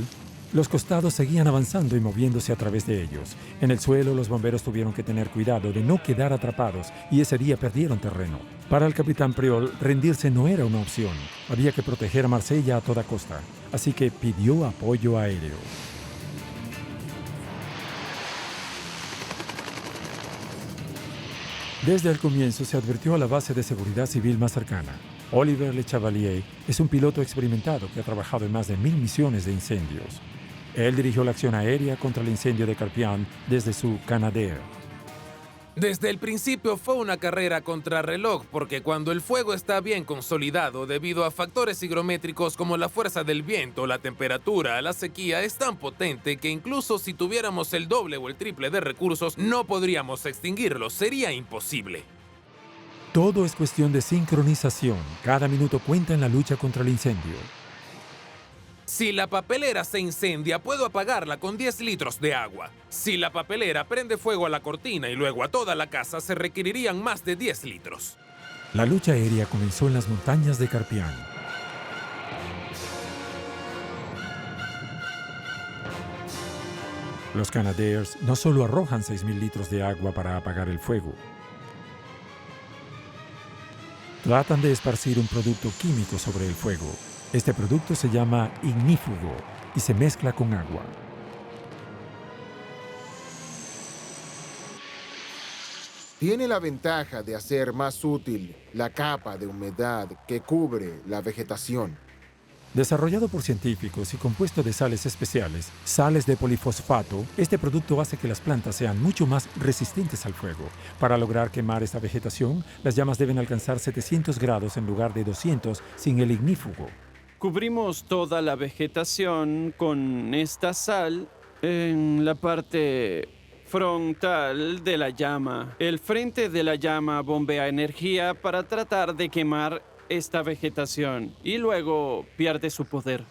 los costados seguían avanzando y moviéndose a través de ellos. En el suelo, los bomberos tuvieron que tener cuidado de no quedar atrapados y ese día perdieron terreno. Para el capitán Priol, rendirse no era una opción. Había que proteger a Marsella a toda costa, así que pidió apoyo aéreo. Desde el comienzo se advirtió a la base de seguridad civil más cercana. Oliver Le Chevalier es un piloto experimentado que ha trabajado en más de 1000 misiones de incendios. Él dirigió la acción aérea contra el incendio de Carpián desde su Canadair. Desde el principio fue una carrera contrarreloj porque cuando el fuego está bien consolidado debido a factores higrométricos como la fuerza del viento, la temperatura, la sequía, es tan potente que incluso si tuviéramos el doble o el triple de recursos no podríamos extinguirlo, sería imposible. Todo es cuestión de sincronización. Cada minuto cuenta en la lucha contra el incendio. Si la papelera se incendia, puedo apagarla con 10 litros de agua. Si la papelera prende fuego a la cortina y luego a toda la casa, se requerirían más de 10 litros. La lucha aérea comenzó en las montañas de Carpián. Los Canadairs no solo arrojan 6.000 litros de agua para apagar el fuego. Tratan de esparcir un producto químico sobre el fuego. Este producto se llama ignífugo y se mezcla con agua. Tiene la ventaja de hacer más útil la capa de humedad que cubre la vegetación. Desarrollado por científicos y compuesto de sales especiales, sales de polifosfato, este producto hace que las plantas sean mucho más resistentes al fuego. Para lograr quemar esta vegetación, las llamas deben alcanzar 700 grados en lugar de 200 sin el ignífugo. Cubrimos toda la vegetación con esta sal en la parte frontal de la llama. El frente de la llama bombea energía para tratar de quemar esta vegetación y luego pierde su poder.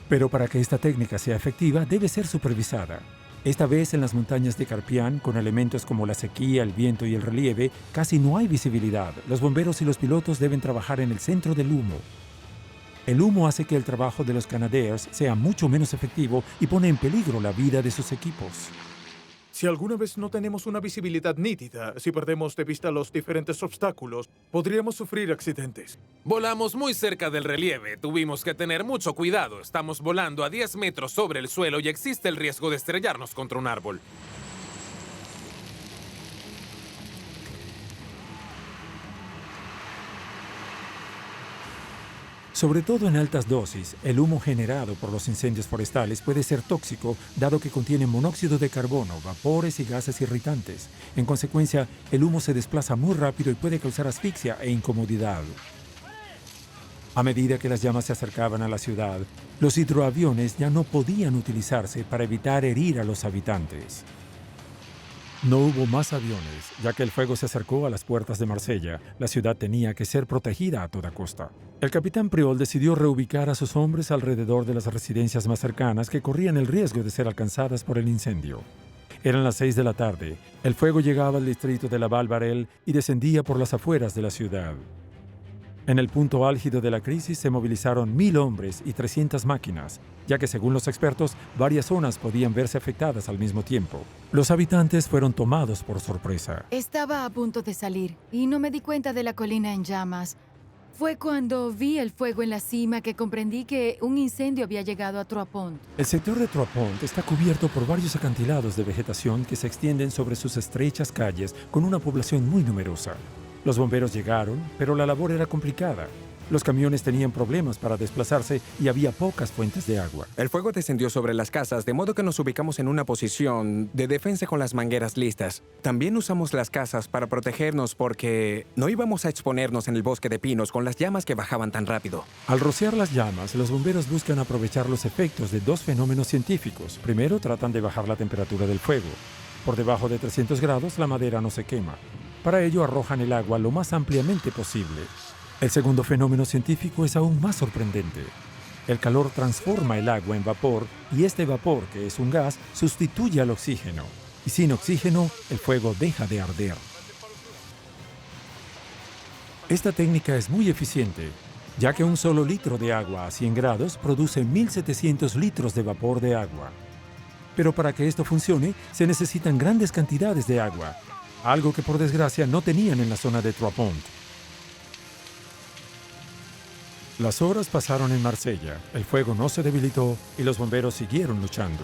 Pero para que esta técnica sea efectiva, debe ser supervisada. Esta vez en las montañas de Carpián, con elementos como la sequía, el viento y el relieve, casi no hay visibilidad. Los bomberos y los pilotos deben trabajar en el centro del humo. El humo hace que el trabajo de los Canadairs sea mucho menos efectivo y pone en peligro la vida de sus equipos. Si alguna vez no tenemos una visibilidad nítida, si perdemos de vista los diferentes obstáculos, podríamos sufrir accidentes. Volamos muy cerca del relieve, tuvimos que tener mucho cuidado. Estamos volando a 10 metros sobre el suelo y existe el riesgo de estrellarnos contra un árbol. Sobre todo en altas dosis, el humo generado por los incendios forestales puede ser tóxico, dado que contiene monóxido de carbono, vapores y gases irritantes. En consecuencia, el humo se desplaza muy rápido y puede causar asfixia e incomodidad. A medida que las llamas se acercaban a la ciudad, los hidroaviones ya no podían utilizarse para evitar herir a los habitantes. No hubo más aviones, ya que el fuego se acercó a las puertas de Marsella. La ciudad tenía que ser protegida a toda costa. El capitán Priol decidió reubicar a sus hombres alrededor de las residencias más cercanas que corrían el riesgo de ser alcanzadas por el incendio. Eran las 6 de la tarde. El fuego llegaba al distrito de la Val-Barel y descendía por las afueras de la ciudad. En el punto álgido de la crisis se movilizaron 1000 hombres y 300 máquinas, ya que según los expertos, varias zonas podían verse afectadas al mismo tiempo. Los habitantes fueron tomados por sorpresa. Estaba a punto de salir y no me di cuenta de la colina en llamas. Fue cuando vi el fuego en la cima que comprendí que un incendio había llegado a Trois Ponts. El sector de Trois Ponts está cubierto por varios acantilados de vegetación que se extienden sobre sus estrechas calles con una población muy numerosa. Los bomberos llegaron, pero la labor era complicada. Los camiones tenían problemas para desplazarse y había pocas fuentes de agua. El fuego descendió sobre las casas, de modo que nos ubicamos en una posición de defensa con las mangueras listas. También usamos las casas para protegernos porque no íbamos a exponernos en el bosque de pinos con las llamas que bajaban tan rápido. Al rociar las llamas, los bomberos buscan aprovechar los efectos de dos fenómenos científicos. Primero, tratan de bajar la temperatura del fuego. Por debajo de 300 grados, la madera no se quema. Para ello, arrojan el agua lo más ampliamente posible. El segundo fenómeno científico es aún más sorprendente. El calor transforma el agua en vapor y este vapor, que es un gas, sustituye al oxígeno. Y sin oxígeno, el fuego deja de arder. Esta técnica es muy eficiente, ya que un solo litro de agua a 100 grados produce 1.700 litros de vapor de agua. Pero para que esto funcione, se necesitan grandes cantidades de agua, algo que por desgracia no tenían en la zona de Trois Ponts. Las horas pasaron en Marsella, el fuego no se debilitó y los bomberos siguieron luchando.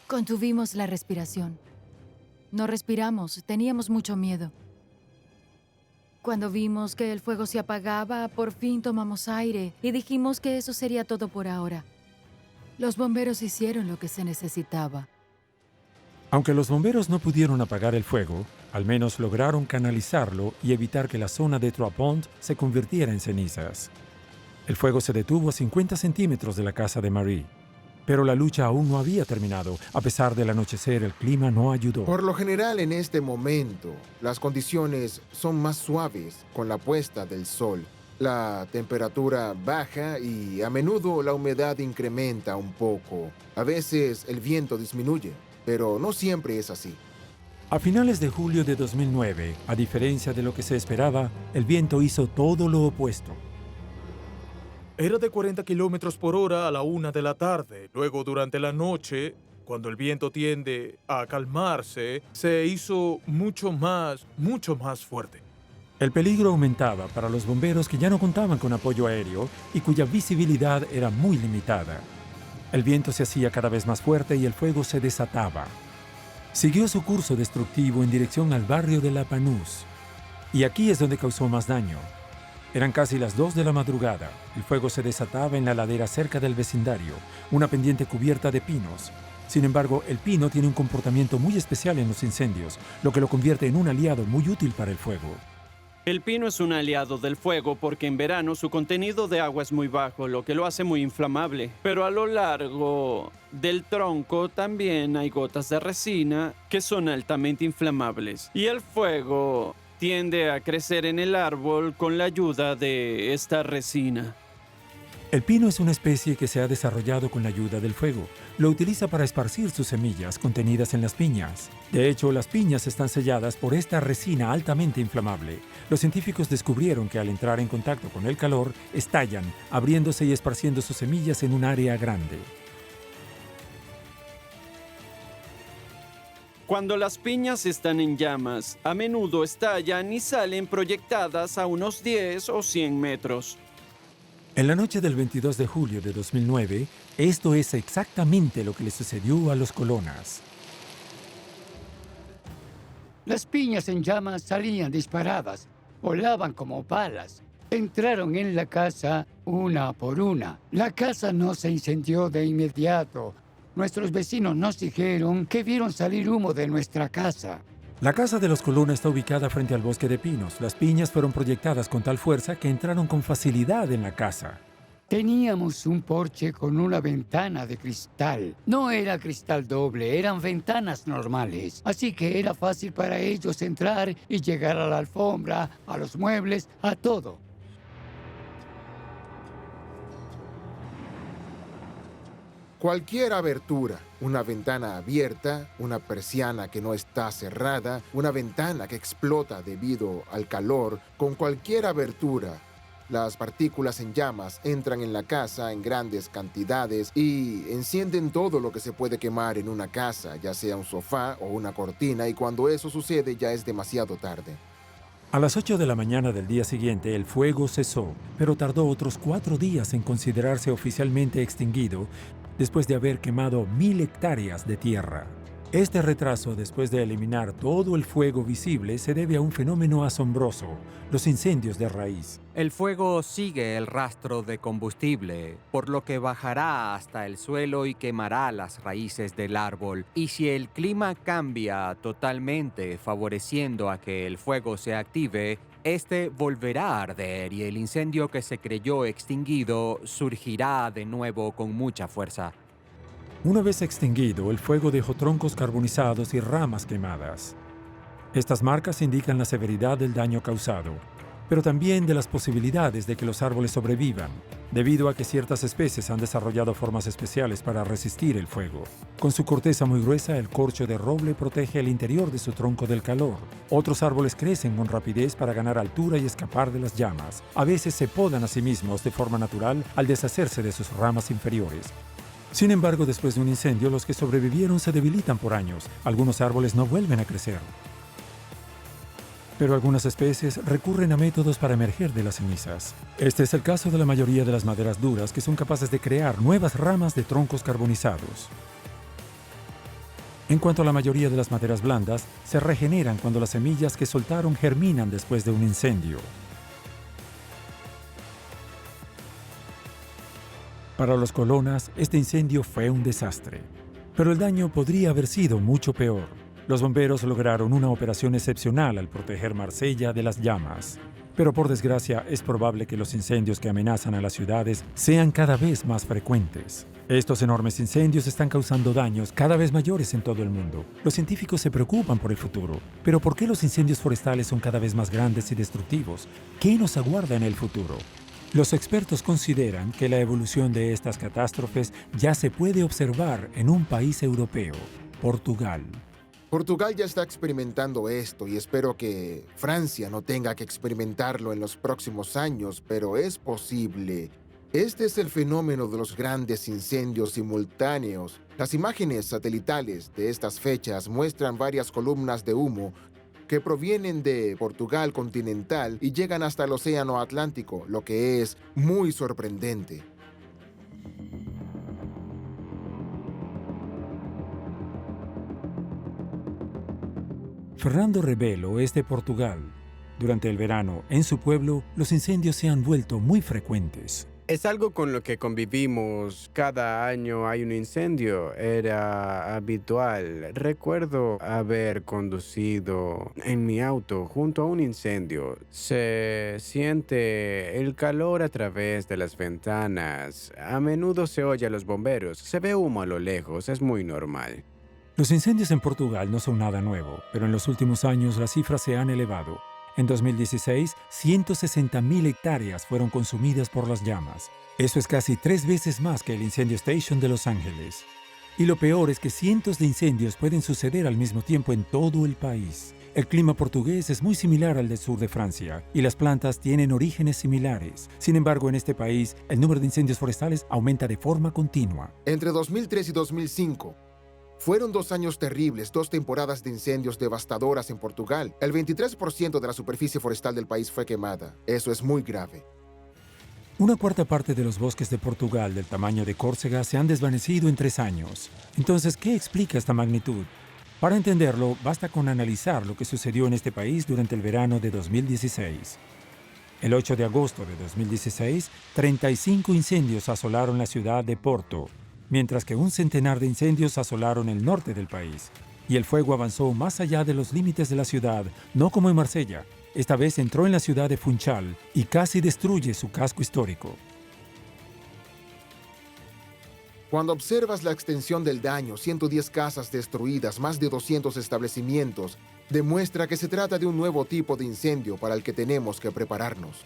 Contuvimos la respiración. No respiramos, teníamos mucho miedo. Cuando vimos que el fuego se apagaba, por fin tomamos aire y dijimos que eso sería todo por ahora. Los bomberos hicieron lo que se necesitaba. Aunque los bomberos no pudieron apagar el fuego, al menos lograron canalizarlo y evitar que la zona de Trois Ponts se convirtiera en cenizas. El fuego se detuvo a 50 centímetros de la casa de Marie. Pero la lucha aún no había terminado. A pesar del anochecer, el clima no ayudó. Por lo general, en este momento, las condiciones son más suaves con la puesta del sol. La temperatura baja y a menudo la humedad incrementa un poco. A veces el viento disminuye, pero no siempre es así. A finales de julio de 2009, a diferencia de lo que se esperaba, el viento hizo todo lo opuesto. Era de 40 kilómetros por hora a la 1 de la tarde. Luego, durante la noche, cuando el viento tiende a calmarse, se hizo mucho más fuerte. El peligro aumentaba para los bomberos que ya no contaban con apoyo aéreo y cuya visibilidad era muy limitada. El viento se hacía cada vez más fuerte y el fuego se desataba. Siguió su curso destructivo en dirección al barrio de La Panús. Y aquí es donde causó más daño. Eran casi las 2 de la madrugada. El fuego se desataba en la ladera cerca del vecindario, una pendiente cubierta de pinos. Sin embargo, el pino tiene un comportamiento muy especial en los incendios, lo que lo convierte en un aliado muy útil para el fuego. El pino es un aliado del fuego porque en verano su contenido de agua es muy bajo, lo que lo hace muy inflamable. Pero a lo largo del tronco también hay gotas de resina que son altamente inflamables. Y el fuego tiende a crecer en el árbol con la ayuda de esta resina. El pino es una especie que se ha desarrollado con la ayuda del fuego. Lo utiliza para esparcir sus semillas contenidas en las piñas. De hecho, las piñas están selladas por esta resina altamente inflamable. Los científicos descubrieron que al entrar en contacto con el calor, estallan, abriéndose y esparciendo sus semillas en un área grande. Cuando las piñas están en llamas, a menudo estallan y salen proyectadas a unos 10 o 100 metros. En la noche del 22 de julio de 2009, esto es exactamente lo que le sucedió a los colonas. Las piñas en llamas salían disparadas, volaban como balas. Entraron en la casa una por una. La casa no se incendió de inmediato. Nuestros vecinos nos dijeron que vieron salir humo de nuestra casa. La casa de los Colonna está ubicada frente al bosque de pinos. Las piñas fueron proyectadas con tal fuerza que entraron con facilidad en la casa. Teníamos un porche con una ventana de cristal. No era cristal doble, eran ventanas normales. Así que era fácil para ellos entrar y llegar a la alfombra, a los muebles, a todo. Cualquier abertura, una ventana abierta, una persiana que no está cerrada, una ventana que explota debido al calor, con cualquier abertura, las partículas en llamas entran en la casa en grandes cantidades y encienden todo lo que se puede quemar en una casa, ya sea un sofá o una cortina, y cuando eso sucede ya es demasiado tarde. A las 8 de la mañana del día siguiente, el fuego cesó, pero tardó otros 4 días en considerarse oficialmente extinguido después de haber quemado 1000 hectáreas de tierra. Este retraso, después de eliminar todo el fuego visible, se debe a un fenómeno asombroso: los incendios de raíz. El fuego sigue el rastro de combustible, por lo que bajará hasta el suelo y quemará las raíces del árbol. Y si el clima cambia totalmente, favoreciendo a que el fuego se active, este volverá a arder y el incendio que se creyó extinguido surgirá de nuevo con mucha fuerza. Una vez extinguido, el fuego dejó troncos carbonizados y ramas quemadas. Estas marcas indican la severidad del daño causado, pero también de las posibilidades de que los árboles sobrevivan, debido a que ciertas especies han desarrollado formas especiales para resistir el fuego. Con su corteza muy gruesa, el corcho de roble protege el interior de su tronco del calor. Otros árboles crecen con rapidez para ganar altura y escapar de las llamas. A veces se podan a sí mismos de forma natural al deshacerse de sus ramas inferiores. Sin embargo, después de un incendio, los que sobrevivieron se debilitan por años. Algunos árboles no vuelven a crecer. Pero algunas especies recurren a métodos para emerger de las cenizas. Este es el caso de la mayoría de las maderas duras, que son capaces de crear nuevas ramas de troncos carbonizados. En cuanto a la mayoría de las maderas blandas, se regeneran cuando las semillas que soltaron germinan después de un incendio. Para los colonas, este incendio fue un desastre. Pero el daño podría haber sido mucho peor. Los bomberos lograron una operación excepcional al proteger Marsella de las llamas. Pero por desgracia, es probable que los incendios que amenazan a las ciudades sean cada vez más frecuentes. Estos enormes incendios están causando daños cada vez mayores en todo el mundo. Los científicos se preocupan por el futuro. Pero ¿por qué los incendios forestales son cada vez más grandes y destructivos? ¿Qué nos aguarda en el futuro? Los expertos consideran que la evolución de estas catástrofes ya se puede observar en un país europeo, Portugal. Portugal ya está experimentando esto y espero que Francia no tenga que experimentarlo en los próximos años, pero es posible. Este es el fenómeno de los grandes incendios simultáneos. Las imágenes satelitales de estas fechas muestran varias columnas de humo que provienen de Portugal continental y llegan hasta el Océano Atlántico, lo que es muy sorprendente. Fernando Rebelo es de Portugal. Durante el verano, en su pueblo, los incendios se han vuelto muy frecuentes. Es algo con lo que convivimos. Cada año hay un incendio. Era habitual. Recuerdo haber conducido en mi auto junto a un incendio. Se siente el calor a través de las ventanas. A menudo se oye a los bomberos. Se ve humo a lo lejos. Es muy normal. Los incendios en Portugal no son nada nuevo, pero en los últimos años las cifras se han elevado. En 2016, 160.000 hectáreas fueron consumidas por las llamas. Eso es casi 3 veces más que el incendio Station de Los Ángeles. Y lo peor es que cientos de incendios pueden suceder al mismo tiempo en todo el país. El clima portugués es muy similar al del sur de Francia, y las plantas tienen orígenes similares. Sin embargo, en este país, el número de incendios forestales aumenta de forma continua. Entre 2003 y 2005, fueron 2 años terribles, 2 temporadas de incendios devastadoras en Portugal. El 23% de la superficie forestal del país fue quemada. Eso es muy grave. Una cuarta parte de los bosques de Portugal del tamaño de Córcega se han desvanecido en 3 años. Entonces, ¿qué explica esta magnitud? Para entenderlo, basta con analizar lo que sucedió en este país durante el verano de 2016. El 8 de agosto de 2016, 35 incendios asolaron la ciudad de Porto, mientras que un centenar de incendios asolaron el norte del país. Y el fuego avanzó más allá de los límites de la ciudad, no como en Marsella. Esta vez entró en la ciudad de Funchal y casi destruye su casco histórico. Cuando observas la extensión del daño, 110 casas destruidas, más de 200 establecimientos, demuestra que se trata de un nuevo tipo de incendio para el que tenemos que prepararnos.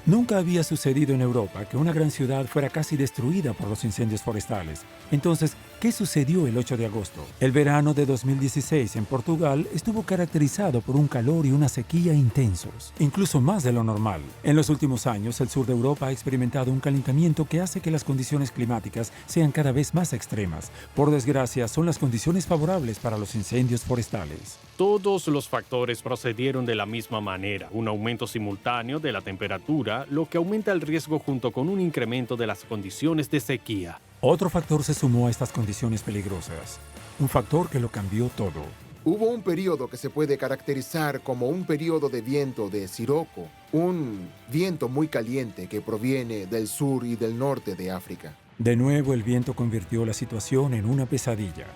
Nunca había sucedido en Europa que una gran ciudad fuera casi destruida por los incendios forestales. Entonces, ¿Qué sucedió el 8 de agosto? El verano de 2016 en Portugal estuvo caracterizado por un calor y una sequía intensos, incluso más de lo normal. En los últimos años, el sur de Europa ha experimentado un calentamiento que hace que las condiciones climáticas sean cada vez más extremas. Por desgracia, son las condiciones favorables para los incendios forestales. Todos los factores procedieron de la misma manera. Un aumento simultáneo de la temperatura, lo que aumenta el riesgo junto con un incremento de las condiciones de sequía. Otro factor se sumó a estas condiciones peligrosas. Un factor que lo cambió todo. Hubo un periodo que se puede caracterizar como un periodo de viento de Siroco, un viento muy caliente que proviene del sur y del norte de África. De nuevo, el viento convirtió la situación en una pesadilla.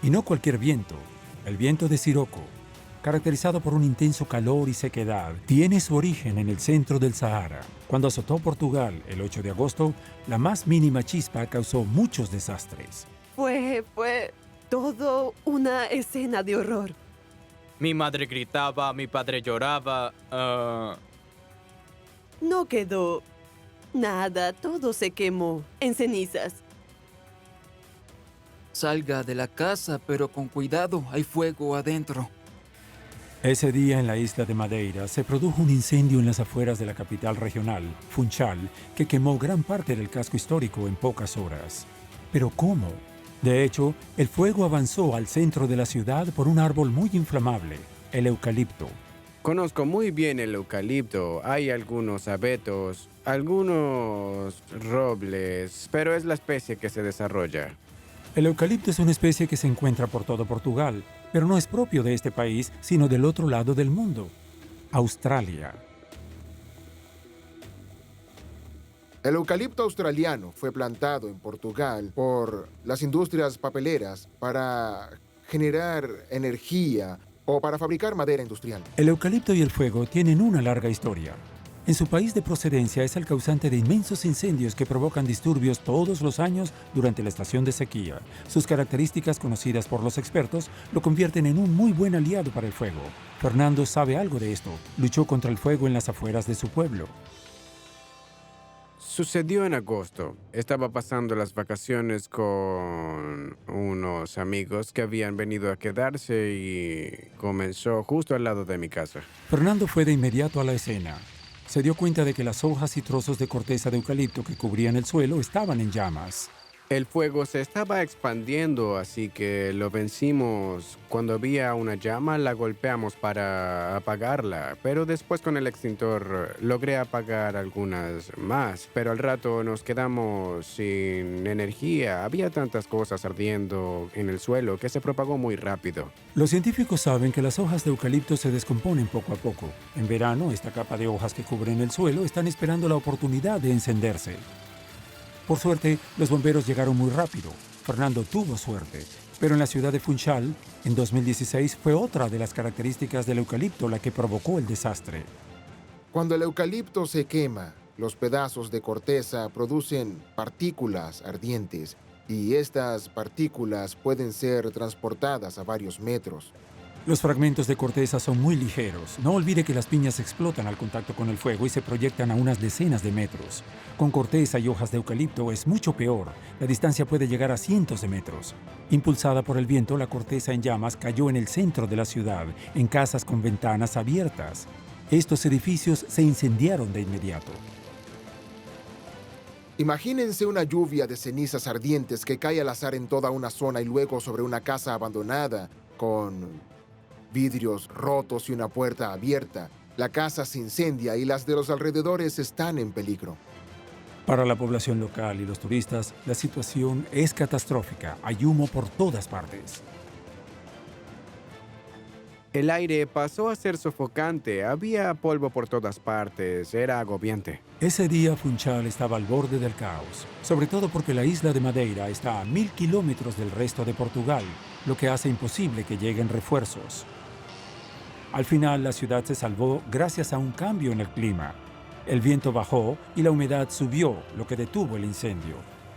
Y no cualquier viento, el viento de Siroco, caracterizado por un intenso calor y sequedad, tiene su origen en el centro del Sahara. Cuando azotó Portugal el 8 de agosto, la más mínima chispa causó muchos desastres. Fue todo una escena de horror. Mi madre gritaba, mi padre lloraba. No quedó nada, todo se quemó en cenizas. Salga de la casa, pero con cuidado, hay fuego adentro. Ese día en la isla de Madeira se produjo un incendio en las afueras de la capital regional, Funchal, que quemó gran parte del casco histórico en pocas horas. ¿Pero cómo? De hecho, el fuego avanzó al centro de la ciudad por un árbol muy inflamable, el eucalipto. Conozco muy bien el eucalipto. Hay algunos abetos, algunos robles, pero es la especie que se desarrolla. El eucalipto es una especie que se encuentra por todo Portugal, pero no es propio de este país, sino del otro lado del mundo, Australia. El eucalipto australiano fue plantado en Portugal por las industrias papeleras para generar energía o para fabricar madera industrial. El eucalipto y el fuego tienen una larga historia. En su país de procedencia es el causante de inmensos incendios que provocan disturbios todos los años durante la estación de sequía. Sus características, conocidas por los expertos, lo convierten en un muy buen aliado para el fuego. Fernando sabe algo de esto. Luchó contra el fuego en las afueras de su pueblo. Sucedió en agosto. Estaba pasando las vacaciones con unos amigos que habían venido a quedarse y comenzó justo al lado de mi casa. Fernando fue de inmediato a la escena. Se dio cuenta de que las hojas y trozos de corteza de eucalipto que cubrían el suelo estaban en llamas. El fuego se estaba expandiendo, así que lo vencimos. Cuando había una llama, la golpeamos para apagarla, pero después con el extintor logré apagar algunas más, pero al rato nos quedamos sin energía. Había tantas cosas ardiendo en el suelo que se propagó muy rápido. Los científicos saben que las hojas de eucalipto se descomponen poco a poco. En verano, esta capa de hojas que cubren el suelo están esperando la oportunidad de encenderse. Por suerte, los bomberos llegaron muy rápido. Fernando tuvo suerte. Pero en la ciudad de Funchal, en 2016, fue otra de las características del eucalipto la que provocó el desastre. Cuando el eucalipto se quema, los pedazos de corteza producen partículas ardientes y estas partículas pueden ser transportadas a varios metros. Los fragmentos de corteza son muy ligeros. No olvide que las piñas explotan al contacto con el fuego y se proyectan a unas decenas de metros. Con corteza y hojas de eucalipto es mucho peor. La distancia puede llegar a cientos de metros. Impulsada por el viento, la corteza en llamas cayó en el centro de la ciudad, en casas con ventanas abiertas. Estos edificios se incendiaron de inmediato. Imagínense una lluvia de cenizas ardientes que cae al azar en toda una zona y luego sobre una casa abandonada con vidrios rotos y una puerta abierta. La casa se incendia y las de los alrededores están en peligro. Para la población local y los turistas, la situación es catastrófica. Hay humo por todas partes. El aire pasó a ser sofocante. Había polvo por todas partes. Era agobiante. Ese día Funchal estaba al borde del caos, sobre todo porque la isla de Madeira está a 1000 kilómetros del resto de Portugal, lo que hace imposible que lleguen refuerzos. Al final, la ciudad se salvó gracias a un cambio en el clima. El viento bajó y la humedad subió, lo que detuvo el incendio.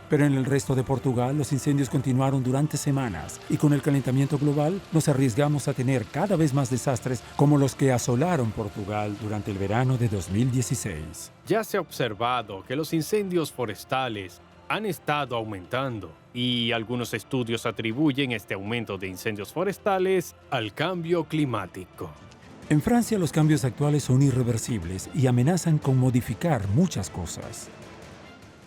Pero en el resto de Portugal, los incendios continuaron durante semanas y con el calentamiento global nos arriesgamos a tener cada vez más desastres como los que asolaron Portugal durante el verano de 2016. Ya se ha observado que los incendios forestales han estado aumentando. Y algunos estudios atribuyen este aumento de incendios forestales al cambio climático. En Francia los cambios actuales son irreversibles y amenazan con modificar muchas cosas.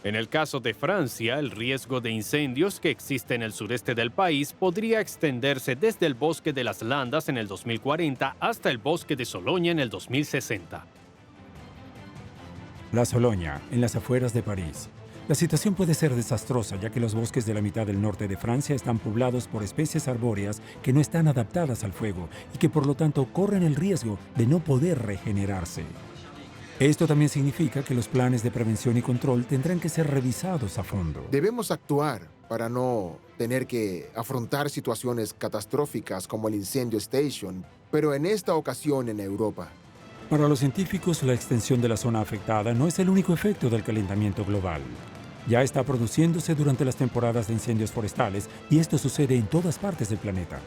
En el caso de Francia, el riesgo de incendios que existe en el sureste del país podría extenderse desde el bosque de las Landas en el 2040 hasta el bosque de Sologne en el 2060. La Sologne, en las afueras de París. La situación puede ser desastrosa, ya que los bosques de la mitad del norte de Francia están poblados por especies arbóreas que no están adaptadas al fuego y que por lo tanto corren el riesgo de no poder regenerarse. Esto también significa que los planes de prevención y control tendrán que ser revisados a fondo. Debemos actuar para no tener que afrontar situaciones catastróficas como el incendio Station, pero en esta ocasión en Europa. Para los científicos, la extensión de la zona afectada no es el único efecto del calentamiento global. Ya está produciéndose durante las temporadas de incendios forestales y esto sucede en todas partes del planeta.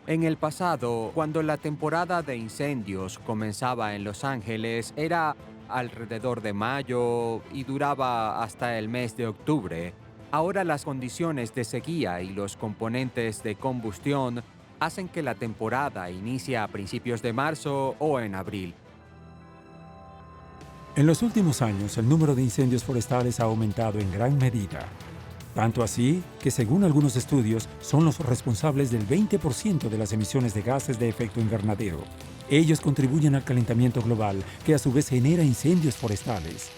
En el pasado, cuando la temporada de incendios comenzaba en Los Ángeles, era alrededor de mayo y duraba hasta el mes de octubre. Ahora las condiciones de sequía y los componentes de combustión hacen que la temporada inicie a principios de marzo o en abril. En los últimos años, el número de incendios forestales ha aumentado en gran medida. Tanto así que, según algunos estudios, son los responsables del 20% de las emisiones de gases de efecto invernadero. Ellos contribuyen al calentamiento global, que a su vez genera incendios forestales.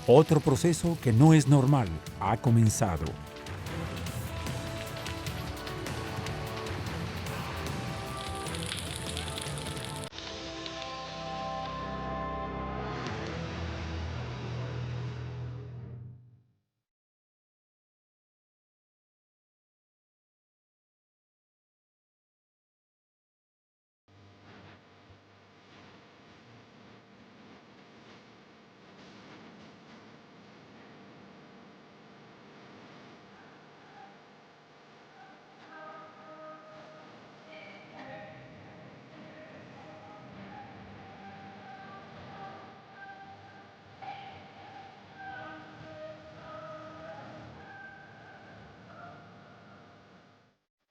Otro proceso que no es normal ha comenzado.